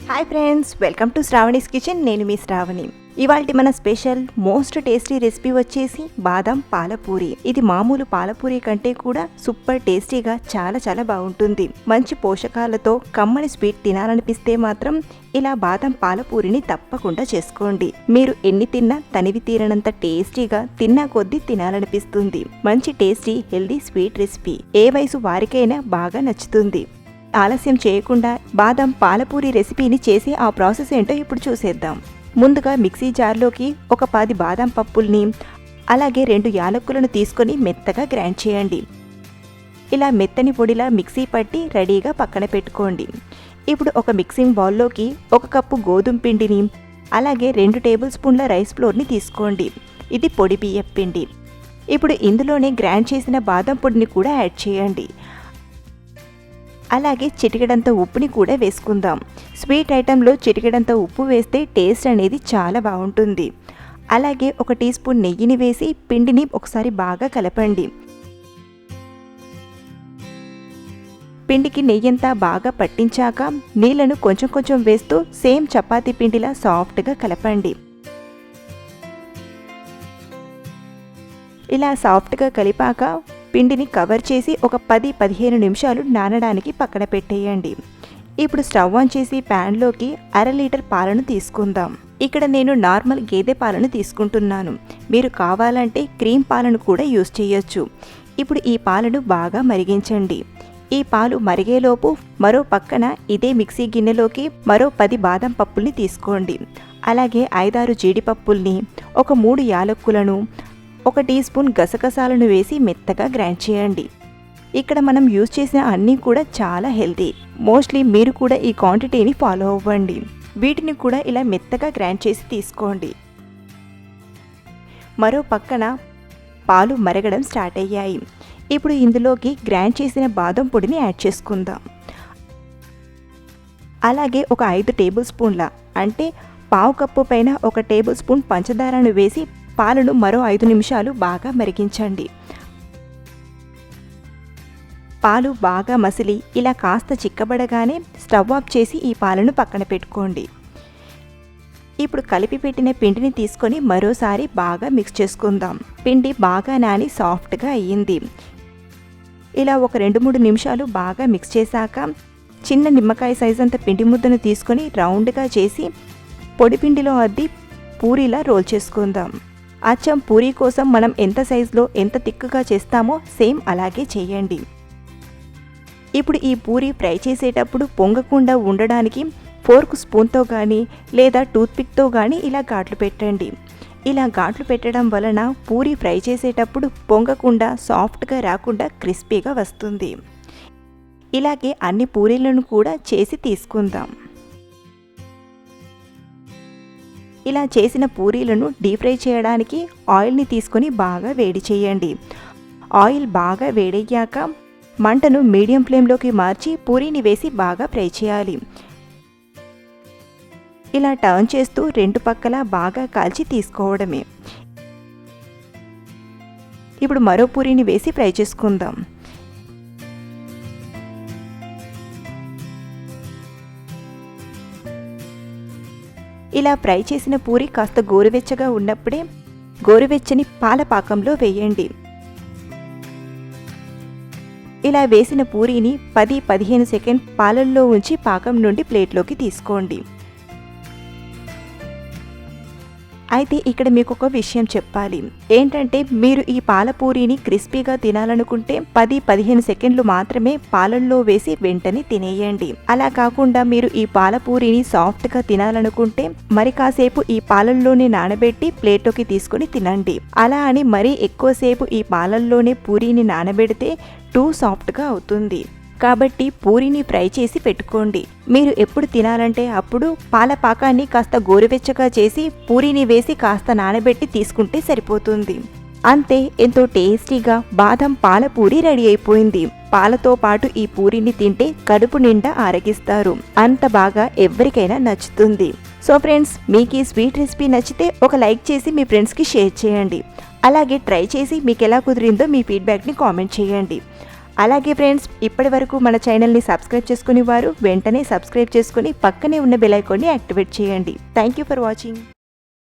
Hi friends, welcome to Sravani's kitchen. నేను మీ శ్రావణి. ఇవాల్టి మన స్పెషల్ మోస్ట్ టేస్టీ రెసిపీ వచ్చేసి బాదం పాలపూరి. ఇది మామూలు పాలపూరి కంటే కూడా సూపర్ టేస్టీగా చాలా బాగుంటుంది. మంచి పోషకాలతో కమ్మని స్వీట్ తినాలనిపిస్తే మాత్రం ఇలా బాదం పాలపూరిని తప్పకుండా చేసుకోండి. మీరు ఎన్ని తిన్నా తనివి తీరనంత టేస్టీగా తిన్నా కొద్దీ తినాలనిపిస్తుంది. మంచి టేస్టీ హెల్దీ స్వీట్ రెసిపీ. ఏ వయసు వారికైనా బాగా నచ్చుతుంది. ఆలస్యం చేయకుండా బాదం పాలపూరి రెసిపీని చేసి ఆ ప్రాసెస్ ఏంటో ఇప్పుడు చూసేద్దాం. ముందుగా మిక్సీ జార్లోకి ఒక 10 బాదం పప్పుల్ని అలాగే 2 యాలక్కులను తీసుకొని మెత్తగా గ్రైండ్ చేయండి. ఇలా మెత్తని పొడిలా మిక్సీ పట్టి రెడీగా పక్కన పెట్టుకోండి. ఇప్పుడు ఒక మిక్సింగ్ బౌల్లోకి 1 కప్పు గోధుమ పిండిని అలాగే 2 టేబుల్ స్పూన్ల రైస్ ఫ్లోర్ని తీసుకోండి. ఇది పొడి బియ్యం పిండి. ఇప్పుడు ఇందులోనే గ్రైండ్ చేసిన బాదం పొడిని కూడా యాడ్ చేయండి. అలాగే చిటికెడంత ఉప్పుని కూడా వేసుకుందాం. స్వీట్ ఐటెంలో చిటికెడంత ఉప్పు వేస్తే టేస్ట్ అనేది చాలా బాగుంటుంది. అలాగే 1 టీ స్పూన్ నెయ్యిని వేసి పిండిని ఒకసారి బాగా కలపండి. పిండికి నెయ్యంతా బాగా పట్టించాక నీళ్లను కొంచెం వేస్తూ సేమ్ చపాతీ పిండిలా సాఫ్ట్గా కలపండి. ఇలా సాఫ్ట్గా కలిపాక పిండిని కవర్ చేసి ఒక 10-15 నిమిషాలు నానడానికి పక్కన పెట్టేయండి. ఇప్పుడు స్టవ్ ఆన్ చేసి ప్యాన్లోకి 1/2 లీటర్ పాలను తీసుకుందాం. ఇక్కడ నేను నార్మల్ గేదె పాలను తీసుకుంటున్నాను. మీరు కావాలంటే క్రీమ్ పాలను కూడా యూజ్ చేయొచ్చు. ఇప్పుడు ఈ పాలను బాగా మరిగించండి. ఈ పాలు మరిగేలోపు మరో పక్కన ఇదే మిక్సీ గిన్నెలోకి మరో 10 బాదం పప్పుల్ని తీసుకోండి. అలాగే 5-6 జీడిపప్పుల్ని, ఒక 3 యాలక్కులను, 1 టీ స్పూన్ గసగసాలను వేసి మెత్తగా గ్రైండ్ చేయండి. ఇక్కడ మనం యూజ్ చేసిన అన్నీ కూడా చాలా హెల్తీ. మోస్ట్లీ మీరు కూడా ఈ క్వాంటిటీని ఫాలో అవ్వండి. వీటిని కూడా ఇలా మెత్తగా గ్రైండ్ చేసి తీసుకోండి. మరో పక్కన పాలు మరగడం స్టార్ట్ అయ్యాయి. ఇప్పుడు ఇందులోకి గ్రైండ్ చేసిన బాదం పొడిని యాడ్ చేసుకుందాం. అలాగే ఒక 5 టేబుల్ స్పూన్ల అంటే పావు కప్పు పైన 1 టేబుల్ స్పూన్ పంచదారను వేసి పాలను మరో 5 నిమిషాలు బాగా మరిగించండి. పాలు బాగా మసిలి ఇలా కాస్త చిక్కబడగానే స్టవ్ ఆఫ్ చేసి ఈ పాలను పక్కన పెట్టుకోండి. ఇప్పుడు కలిపి పెట్టిన పిండిని తీసుకొని మరోసారి బాగా మిక్స్ చేసుకుందాం. పిండి బాగా నాని సాఫ్ట్గా అయ్యింది. ఇలా ఒక 2-3 నిమిషాలు బాగా మిక్స్ చేశాక చిన్న నిమ్మకాయ సైజ్ అంత పిండి ముద్దను తీసుకొని రౌండ్గా చేసి పొడి పిండిలో అద్ది పూరీలా రోల్ చేసుకుందాం. అచ్చం పూరీ కోసం మనం ఎంత సైజులో ఎంత తిక్కుగా చేస్తామో సేమ్ అలాగే చేయండి. ఇప్పుడు ఈ పూరీ ఫ్రై చేసేటప్పుడు పొంగకుండా ఉండడానికి ఫోర్క్ స్పూన్తో కానీ లేదా టూత్పిక్తో కానీ ఇలా ఘాట్లు పెట్టండి. ఇలా ఘాట్లు పెట్టడం వలన పూరీ ఫ్రై చేసేటప్పుడు పొంగకుండా సాఫ్ట్గా రాకుండా క్రిస్పీగా వస్తుంది. ఇలాగే అన్ని పూరీలను కూడా చేసి తీసుకుందాం. ఇలా చేసిన పూరీలను డీప్ ఫ్రై చేయడానికి ఆయిల్ని తీసుకొని బాగా వేడి చేయండి. ఆయిల్ బాగా వేడయ్యాక మంటను మీడియం ఫ్లేమ్లోకి మార్చి పూరీని వేసి బాగా ఫ్రై చేయాలి. ఇలా టర్న్ చేస్తూ 2 పక్కల బాగా కాల్చి తీసుకోవడమే. ఇప్పుడు మరో పూరీని వేసి ఫ్రై చేసుకుందాం. ఇలా ఫ్రై చేసిన పూరి కాస్త గోరువెచ్చగా ఉన్నప్పుడే గోరువెచ్చని పాల పాకంలో వేయండి. ఇలా వేసిన పూరీని 10-15 సెకండ్ పాలల్లో ఉంచి పాకం నుండి ప్లేట్లోకి తీసుకోండి. అయితే ఇక్కడ మీకు ఒక విషయం చెప్పాలి. ఏంటంటే మీరు ఈ పాలపూరిని క్రిస్పీగా తినాలనుకుంటే 10-15 సెకండ్లు మాత్రమే పాలల్లో వేసి వెంటనే తినేయండి. అలా కాకుండా మీరు ఈ పాలపూరిని సాఫ్ట్గా తినాలనుకుంటే మరి కాసేపు ఈ పాలల్లోనే నానబెట్టి ప్లేట్లోకి తీసుకొని తినండి. అలా అని మరీ ఎక్కువసేపు ఈ పాలల్లోనే పూరీని నానబెడితే టూ సాఫ్ట్గా అవుతుంది. కాబట్టి పూరీని ఫ్రై చేసి పెట్టుకోండి. మీరు ఎప్పుడు తినాలంటే అప్పుడు పాల పాకాన్ని కాస్త గోరువెచ్చగా చేసి పూరీని వేసి కాస్త నానబెట్టి తీసుకుంటే సరిపోతుంది. అంతే, ఎంతో టేస్టీగా బాదం పాల పూరి రెడీ అయిపోయింది. పాలతో పాటు ఈ పూరీని తింటే కడుపు నిండా ఆరగిస్తారు. అంత బాగా ఎవరికైనా నచ్చుతుంది. సో ఫ్రెండ్స్, మీకు ఈ స్వీట్ రెసిపీ నచ్చితే ఒక లైక్ చేసి మీ ఫ్రెండ్స్కి షేర్ చేయండి. అలాగే ట్రై చేసి మీకు ఎలా కుదిరిందో మీ ఫీడ్బ్యాక్ని కామెంట్ చేయండి. అలాగే ఫ్రెండ్స్, ఇప్పటి వరకు మన ఛానల్ని సబ్స్క్రైబ్ చేసుకుని వారు వెంటనే సబ్స్క్రైబ్ చేసుకుని పక్కనే ఉన్న బెల్ ఐకాన్ని యాక్టివేట్ చేయండి. Thank you for watching.